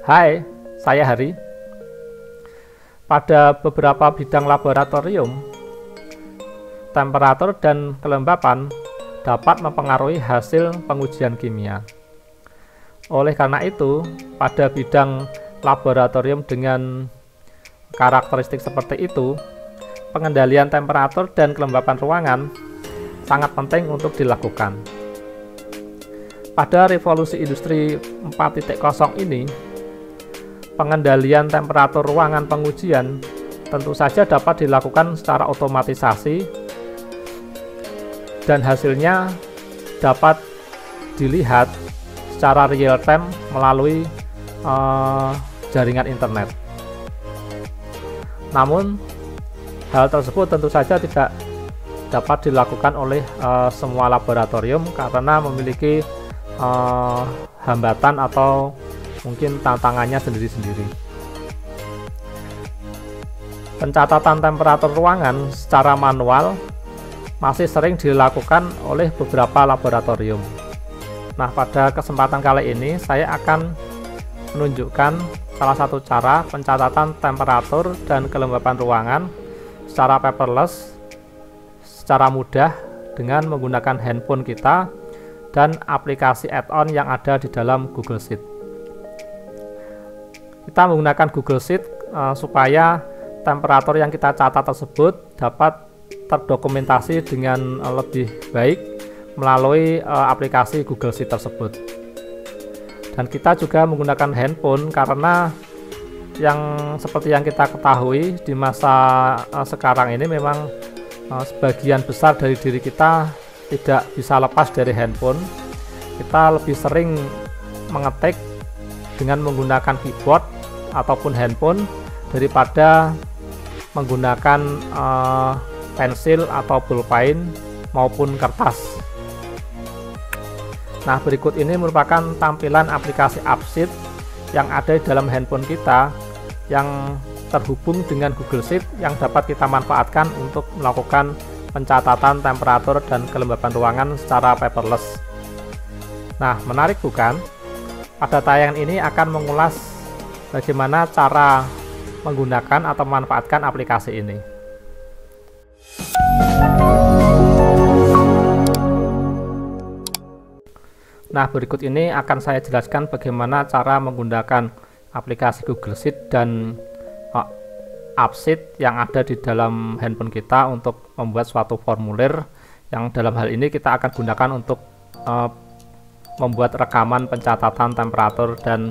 Hai, saya Hari. Pada beberapa bidang laboratorium, temperatur dan kelembapan dapat mempengaruhi hasil pengujian kimia. Oleh karena itu, pada bidang laboratorium dengan karakteristik seperti itu, pengendalian temperatur dan kelembapan ruangan sangat penting untuk dilakukan. Pada revolusi industri 4.0 ini, pengendalian temperatur ruangan pengujian tentu saja dapat dilakukan secara otomatisasi dan hasilnya dapat dilihat secara real time melalui jaringan internet. Namun, hal tersebut tentu saja tidak dapat dilakukan oleh semua laboratorium karena memiliki hambatan atau mungkin tantangannya sendiri-sendiri. Pencatatan temperatur ruangan secara manual masih sering dilakukan oleh beberapa laboratorium. Nah, pada kesempatan kali ini saya akan menunjukkan salah satu cara pencatatan temperatur dan kelembapan ruangan secara paperless, secara mudah dengan menggunakan handphone kita dan aplikasi add-on yang ada di dalam Google Sheet. Kita menggunakan Google Sheet supaya temperatur yang kita catat tersebut dapat terdokumentasi dengan lebih baik melalui aplikasi Google Sheet tersebut. Dan kita juga menggunakan handphone karena seperti yang kita ketahui di masa sekarang ini memang sebagian besar dari diri kita tidak bisa lepas dari handphone. Kita lebih sering mengetik dengan menggunakan keyboard ataupun handphone daripada menggunakan pensil atau pulpen maupun kertas. Nah, berikut ini merupakan tampilan aplikasi AppSheet yang ada di dalam handphone kita yang terhubung dengan Google Sheet yang dapat kita manfaatkan untuk melakukan pencatatan temperatur dan kelembapan ruangan secara paperless. Nah, menarik bukan? Pada tayangan ini akan mengulas bagaimana cara menggunakan atau memanfaatkan aplikasi ini. Nah, berikut ini akan saya jelaskan bagaimana cara menggunakan aplikasi Google Sheet dan AppSheet yang ada di dalam handphone kita untuk membuat suatu formulir yang dalam hal ini kita akan gunakan untuk membuat rekaman pencatatan temperatur dan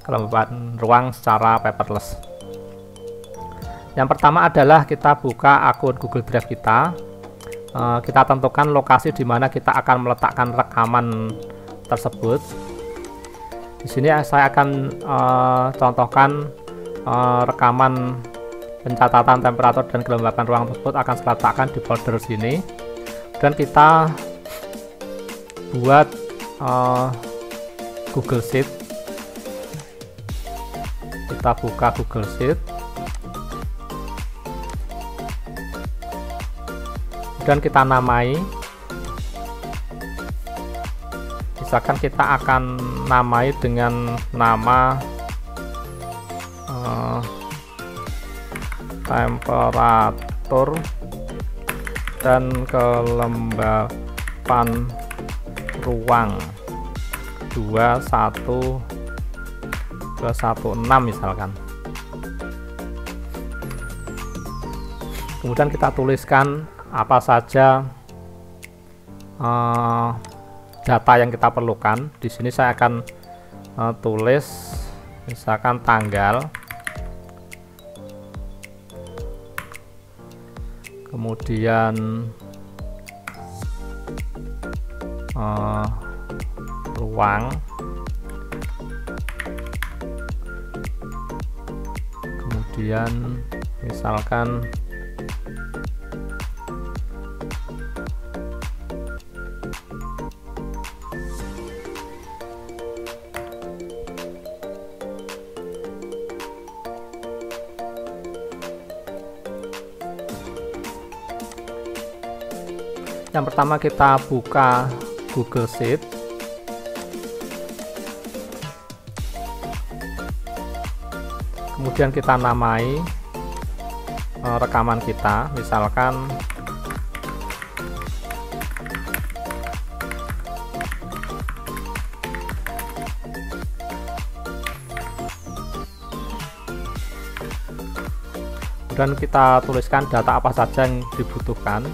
kelembapan ruang secara paperless. Yang pertama adalah kita buka akun Google Drive kita. Kita tentukan lokasi di mana kita akan meletakkan rekaman tersebut. Di sini saya akan contohkan rekaman pencatatan temperatur dan kelembapan ruang tersebut akan saya letakkan di folder sini. Dan kita buat Google Sheet. Kita buka Google Sheet dan kita namai. Misalkan kita akan namai dengan nama temperatur dan kelembapan ruang 216 misalkan. Kemudian kita tuliskan apa saja data yang kita perlukan. Di sini saya akan tulis misalkan tanggal, kemudian ruang, kemudian misalkan yang pertama kita buka Google Sheet. kemudian kita namai rekaman kita, misalkan dan kita tuliskan data apa saja yang dibutuhkan.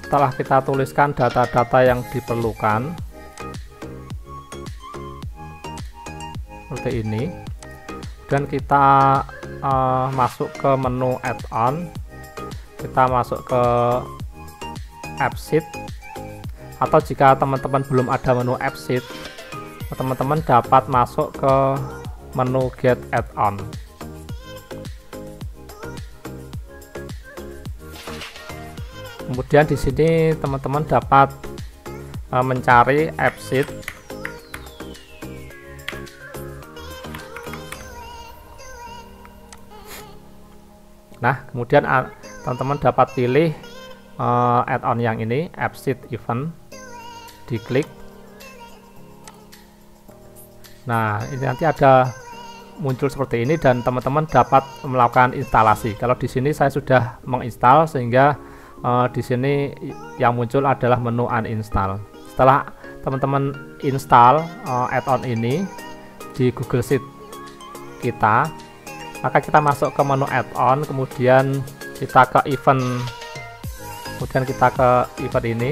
Setelah kita tuliskan data-data yang diperlukan seperti ini, dan kita masuk ke menu add-on, kita masuk ke App Sheet, atau jika teman-teman belum ada menu App Sheet, teman-teman dapat masuk ke menu Get Add-on. Kemudian di sini teman-teman dapat mencari App Sheet. Nah, kemudian teman-teman dapat pilih add-on yang ini, App Sheet Event, diklik. Nah, ini nanti ada muncul seperti ini dan teman-teman dapat melakukan instalasi. Kalau di sini saya sudah menginstal, sehingga di sini yang muncul adalah menu uninstall. Setelah teman-teman install add-on ini di Google Sheet kita, maka kita masuk ke menu add-on, kemudian kita ke event, kemudian kita ke event ini.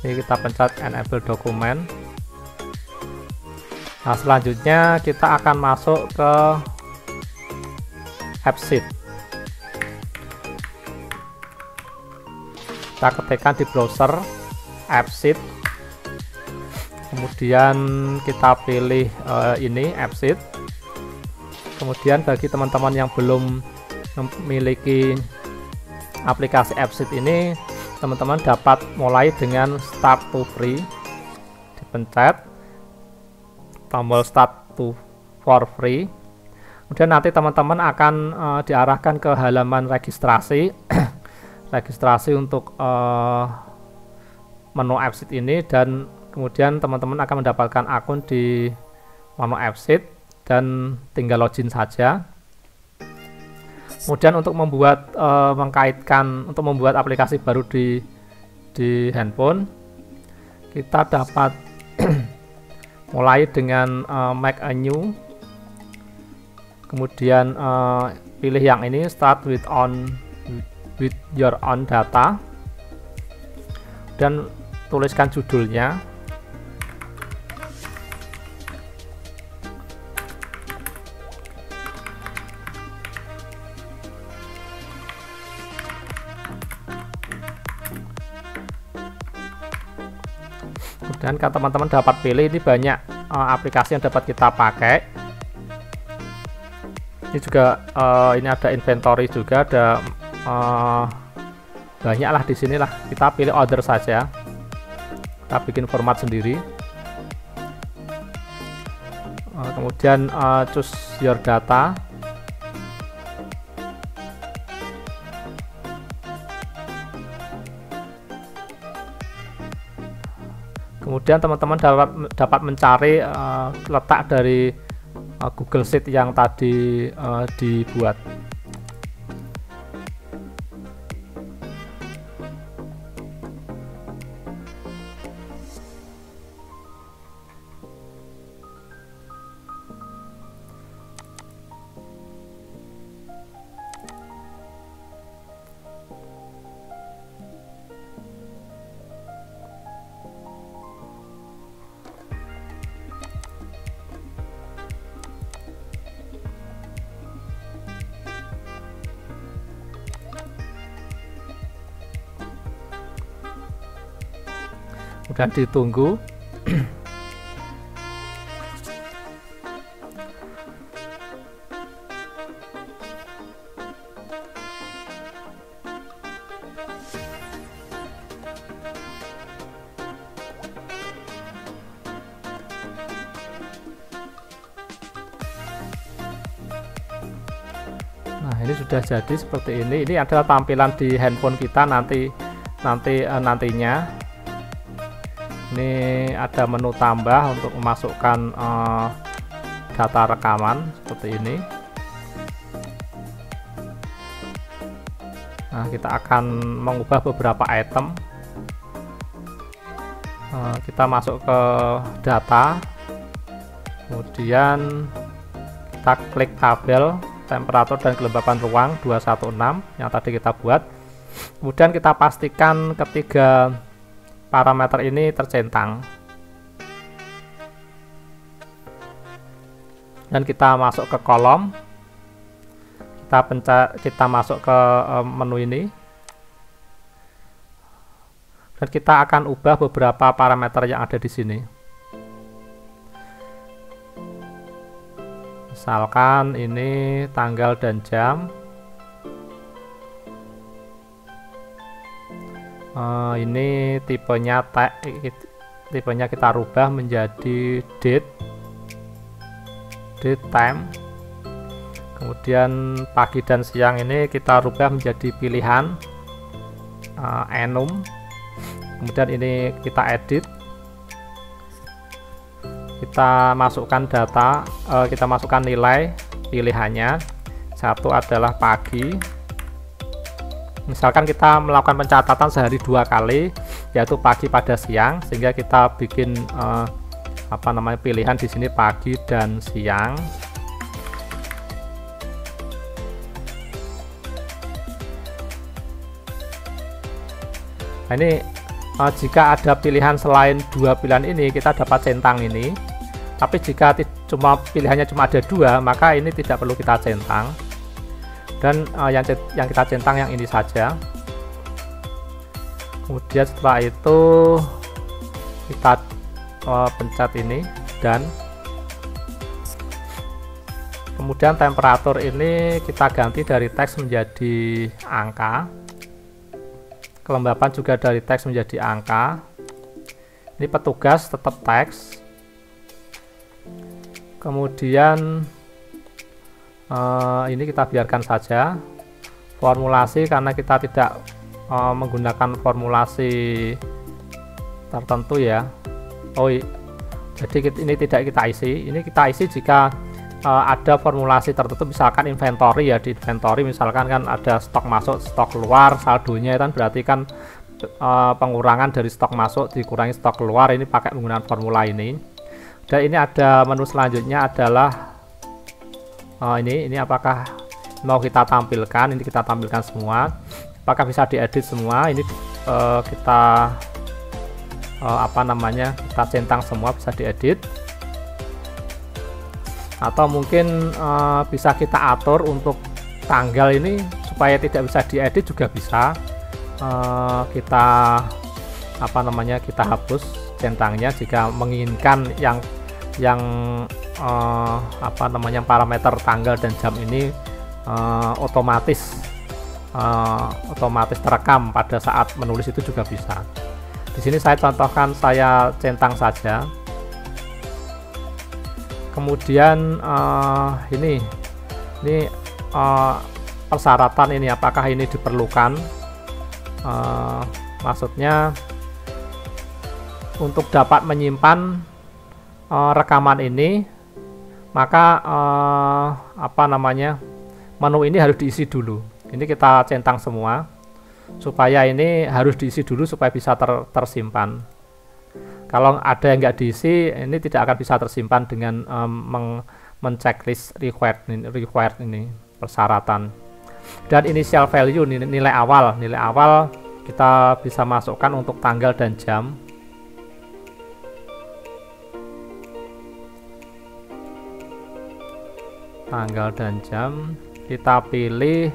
Ini kita pencet enable document. Nah, selanjutnya kita akan masuk ke App Sheet. Kita ketikkan di browser App Sheet, kemudian kita pilih ini App Sheet. Kemudian bagi teman-teman yang belum memiliki aplikasi App Sheet ini, teman-teman dapat mulai dengan Start to Free, dipencet tombol Start to for Free. Kemudian nanti teman-teman akan diarahkan ke halaman registrasi. Registrasi untuk menu App Sheet ini, dan kemudian teman-teman akan mendapatkan akun di menu App Sheet dan tinggal login saja. Kemudian untuk membuat untuk membuat aplikasi baru di handphone, kita dapat mulai dengan make a new, kemudian pilih yang ini start with your own data, dan tuliskan judulnya. Kemudian teman-teman dapat pilih, ini banyak aplikasi yang dapat kita pakai. Ini juga ini ada inventory juga, ada banyaklah di sinilah. Kita pilih order saja, kita bikin format sendiri. Kemudian choose your data. Kemudian teman-teman dapat mencari letak dari Google Sheet yang tadi dibuat. Kemudian ditunggu. Nah, ini sudah jadi seperti ini. Ini adalah tampilan di handphone kita nantinya. Ini ada menu tambah untuk memasukkan data rekaman seperti ini. Nah, kita akan mengubah beberapa item. Kita masuk ke data, kemudian kita klik tabel temperatur dan kelembapan ruang 216 yang tadi kita buat. Kemudian kita pastikan ketiga parameter ini tercentang, dan kita masuk ke kolom, kita masuk ke menu ini, dan kita akan ubah beberapa parameter yang ada di sini. Misalkan ini tanggal dan jam. Ini tipenya kita rubah menjadi date time. Kemudian pagi dan siang ini kita rubah menjadi pilihan enum. Kemudian ini kita edit, kita masukkan data, kita masukkan nilai pilihannya. Satu adalah pagi. Misalkan kita melakukan pencatatan sehari 2 kali, yaitu pagi pada siang, sehingga kita bikin pilihan di sini pagi dan siang. Nah, ini jika ada pilihan selain 2 pilihan ini, kita dapat centang ini. Tapi jika pilihannya cuma ada 2, maka ini tidak perlu kita centang. Dan yang kita centang yang ini saja. Kemudian setelah itu kita pencet ini, dan kemudian temperatur ini kita ganti dari teks menjadi angka. Kelembapan juga dari teks menjadi angka. Ini petugas tetap teks. Kemudian ini kita biarkan saja. Formulasi, karena kita tidak menggunakan formulasi tertentu ya. Jadi ini tidak kita isi. Ini kita isi jika ada formulasi tertentu, misalkan inventory ya. Di inventory misalkan kan ada stok masuk, stok keluar, saldonya kan berarti kan pengurangan dari stok masuk dikurangi stok keluar. Ini pakai menggunakan formula ini. Dan ini ada menu selanjutnya adalah ini apakah mau kita tampilkan. Ini kita tampilkan semua. Apakah bisa diedit semua. Ini kita kita centang semua, bisa diedit. Atau mungkin bisa kita atur untuk tanggal ini supaya tidak bisa diedit juga bisa. Kita kita hapus centangnya jika menginginkan yang parameter tanggal dan jam ini otomatis terekam pada saat menulis, itu juga bisa. Di sini saya contohkan, saya centang saja. Kemudian ini persyaratan ini, apakah ini diperlukan? Maksudnya untuk dapat menyimpan rekaman ini, maka menu ini harus diisi dulu. Ini kita centang semua supaya ini harus diisi dulu supaya bisa tersimpan. Kalau ada yang nggak diisi, ini tidak akan bisa tersimpan dengan men-checklist required ini persyaratan. Dan initial value, nilai awal kita bisa masukkan untuk tanggal dan jam. Tanggal dan jam kita pilih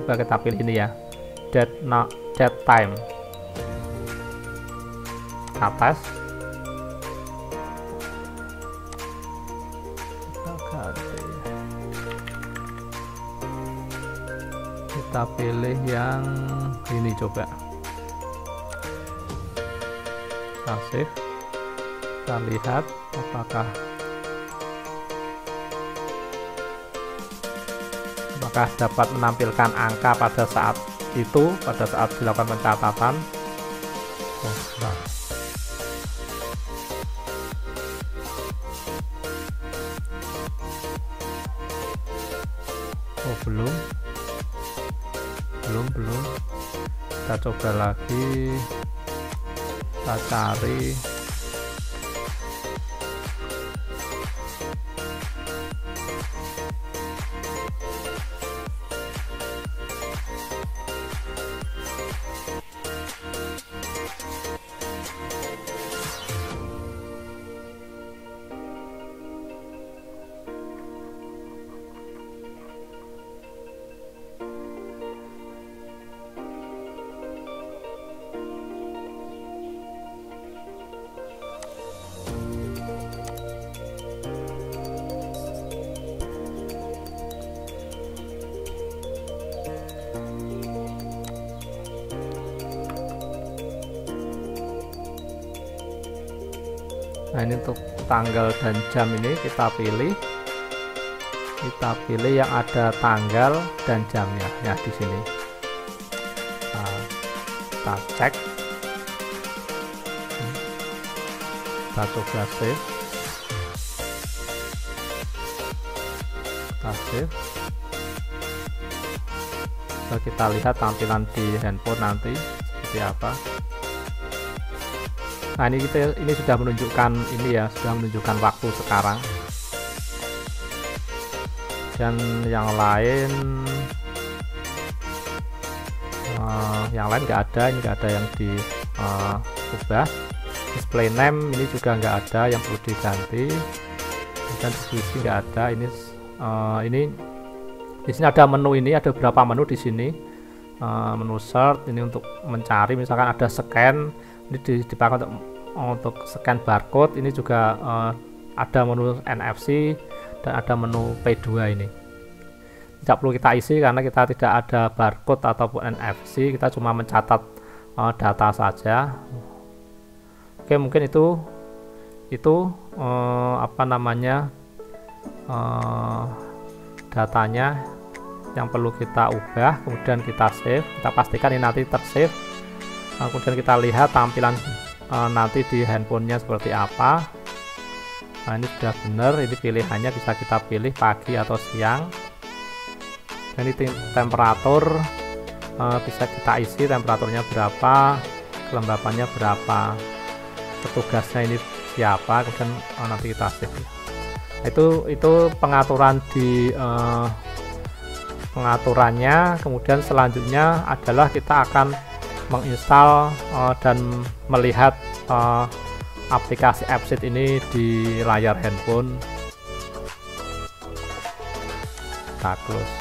Coba kita pilih ini ya, date time. Kita tes. Kita pilih yang ini, coba kita save, kita lihat apakah dapat menampilkan angka pada saat itu, pada saat dilakukan pencatatan. Belum. Kita coba lagi, kita cari. Nah, ini untuk tanggal dan jam ini kita pilih yang ada tanggal dan jamnya ya di sini. Nah, kita cek, kita coba save, kita lihat tampilan di handphone nanti seperti apa. Nah, ini sudah menunjukkan sudah menunjukkan waktu sekarang. Dan yang lain nggak ada, ini nggak ada yang diubah. Display name ini juga nggak ada yang perlu diganti, dan deskripsi nggak ada. Ini di sini ada menu, ini ada beberapa menu di sini. Menu search ini untuk mencari, misalkan ada scan, ini dipakai untuk scan barcode. Ini juga ada menu NFC dan ada menu P2. Ini tidak perlu kita isi karena kita tidak ada barcode ataupun NFC, kita cuma mencatat data saja. Oke, mungkin itu datanya yang perlu kita ubah. Kemudian kita save, kita pastikan ini nanti tersave. Kemudian kita lihat tampilan nanti di handphonenya seperti apa. Nah, ini sudah benar, ini pilihannya bisa kita pilih pagi atau siang. Dan ini temperatur bisa kita isi temperaturnya berapa, kelembapannya berapa, petugasnya ini siapa, kemudian nanti kita save. Itu pengaturan di pengaturannya. Kemudian selanjutnya adalah kita akan menginstal dan melihat aplikasi AppSheet ini di layar handphone. Kita close.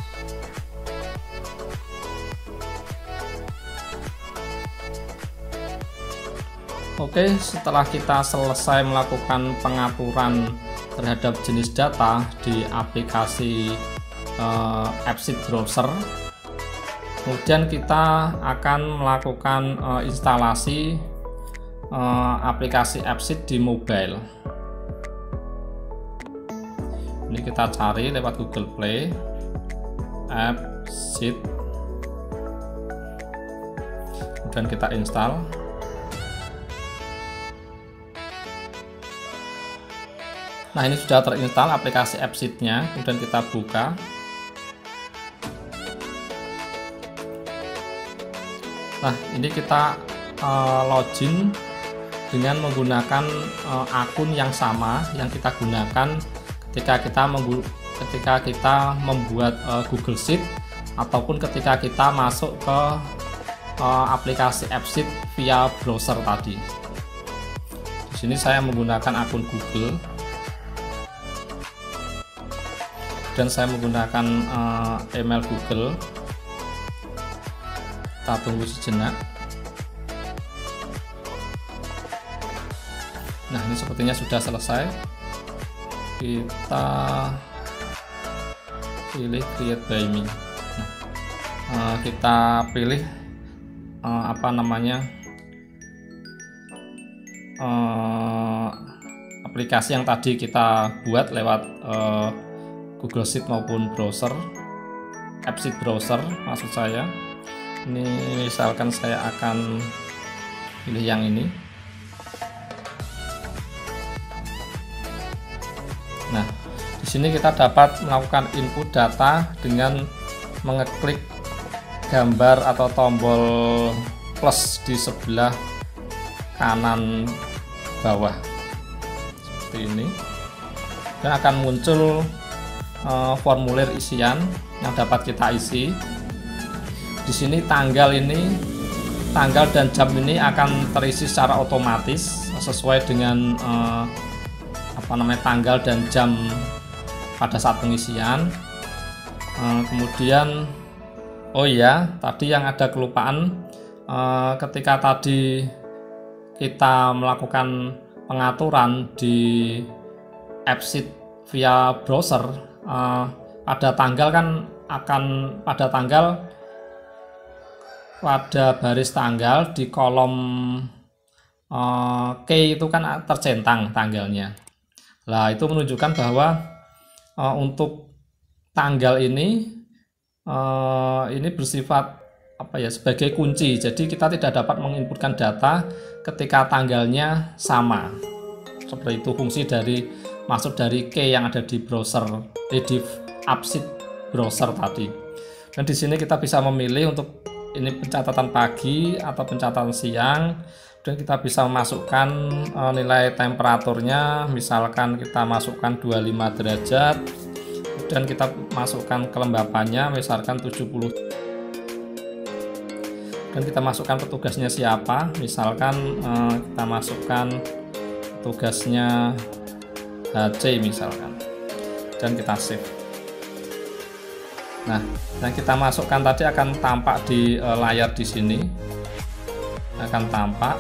Oke, setelah kita selesai melakukan pengaturan terhadap jenis data di aplikasi AppSheet browser, kemudian kita akan melakukan instalasi aplikasi AppSheet di mobile. Ini kita cari lewat Google Play, AppSheet, kemudian kita install. Nah, ini sudah terinstall aplikasi AppSheet-nya, kemudian kita buka. Nah, ini kita login dengan menggunakan akun yang sama yang kita gunakan ketika kita membuat Google Sheet ataupun ketika kita masuk ke aplikasi AppSheet via browser tadi. Di sini saya menggunakan akun Google dan saya menggunakan email Google. Kita tunggu sejenak. Nah, ini sepertinya sudah selesai. Kita pilih create by me. Nah, kita pilih apa namanya, aplikasi yang tadi kita buat lewat Google Sheet maupun browser, AppSheet browser maksud saya. Ini misalkan saya akan pilih yang ini. Nah, di sini kita dapat melakukan input data dengan mengeklik gambar atau tombol plus di sebelah kanan bawah seperti ini, dan akan muncul formulir isian yang dapat kita isi. Di sini tanggal dan jam ini akan terisi secara otomatis sesuai dengan tanggal dan jam pada saat pengisian. Kemudian oh iya, tadi yang ada kelupaan, ketika tadi kita melakukan pengaturan di AppSheet via browser, pada tanggal kan akan pada baris tanggal di kolom K itu kan tercentang tanggalnya. Nah, itu menunjukkan bahwa untuk tanggal ini bersifat sebagai kunci. Jadi kita tidak dapat menginputkan data ketika tanggalnya sama. Seperti itu fungsi maksud dari key yang ada di browser, di AppSheet browser tadi. Dan di sini kita bisa memilih untuk ini pencatatan pagi atau pencatatan siang, dan kita bisa memasukkan nilai temperaturnya. Misalkan kita masukkan 25 derajat, dan kita masukkan kelembapannya misalkan 70, dan kita masukkan petugasnya siapa, misalkan kita masukkan petugasnya HC misalkan, dan kita save. Nah, yang kita masukkan tadi akan tampak di layar di sini, akan tampak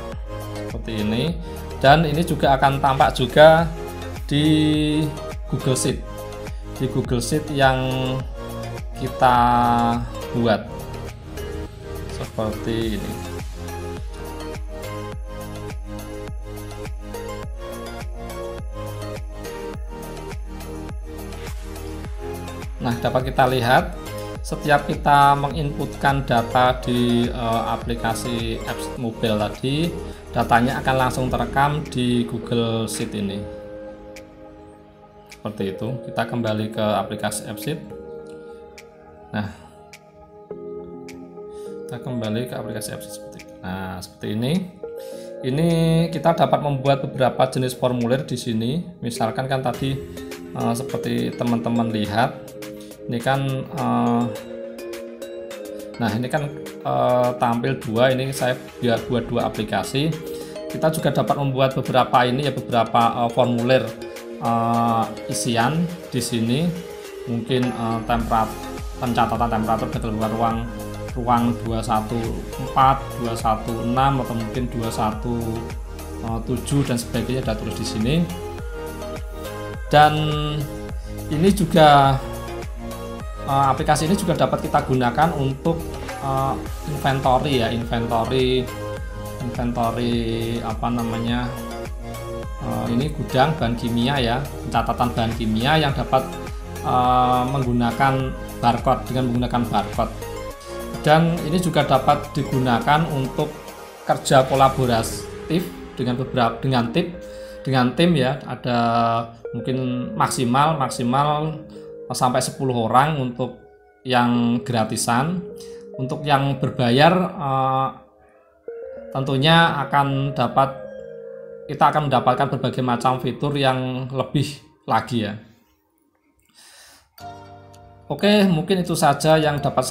seperti ini, dan ini juga akan tampak juga di Google Sheet, yang kita buat seperti ini. Nah, dapat kita lihat setiap kita menginputkan data di aplikasi AppSheet Mobile tadi, datanya akan langsung terekam di Google Sheet ini. Seperti itu. Kita kembali ke aplikasi AppSheet. Nah, kita kembali ke aplikasi AppSheet seperti ini. Nah, seperti ini. Ini kita dapat membuat beberapa jenis formulir di sini. Misalkan kan tadi seperti teman-teman lihat, ini kan nah ini kan tampil dua. Ini saya buat dua aplikasi. Kita juga dapat membuat beberapa formulir isian di sini. Mungkin pencatatan temperatur dalam ruang 214, 216, atau mungkin 217 dan sebagainya, ada tulis di sini. Dan ini juga aplikasi ini juga dapat kita gunakan untuk inventory ini gudang bahan kimia ya, pencatatan bahan kimia yang dapat menggunakan barcode, dan ini juga dapat digunakan untuk kerja kolaboratif dengan tim ya. Ada mungkin maksimal sampai 10 orang untuk yang gratisan. Untuk yang berbayar tentunya kita akan mendapatkan berbagai macam fitur yang lebih lagi ya. Oke, mungkin itu saja yang dapat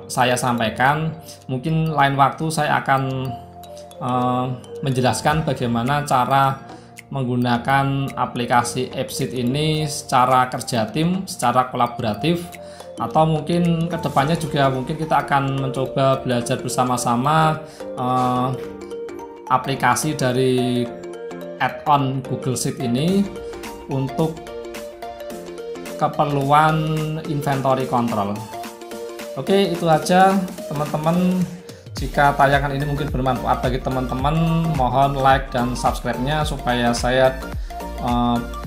saya sampaikan. Mungkin lain waktu saya akan menjelaskan bagaimana cara menggunakan aplikasi AppSheet ini secara kerja tim, secara kolaboratif, atau mungkin kedepannya juga mungkin kita akan mencoba belajar bersama-sama aplikasi dari add-on Google Sheet ini untuk keperluan inventory control. Oke, itu aja teman-teman. Jika tayangan ini mungkin bermanfaat bagi teman-teman, mohon like dan subscribe-nya supaya saya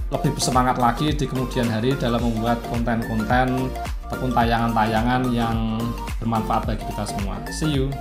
lebih bersemangat lagi di kemudian hari dalam membuat konten-konten ataupun tayangan-tayangan yang bermanfaat bagi kita semua. See you.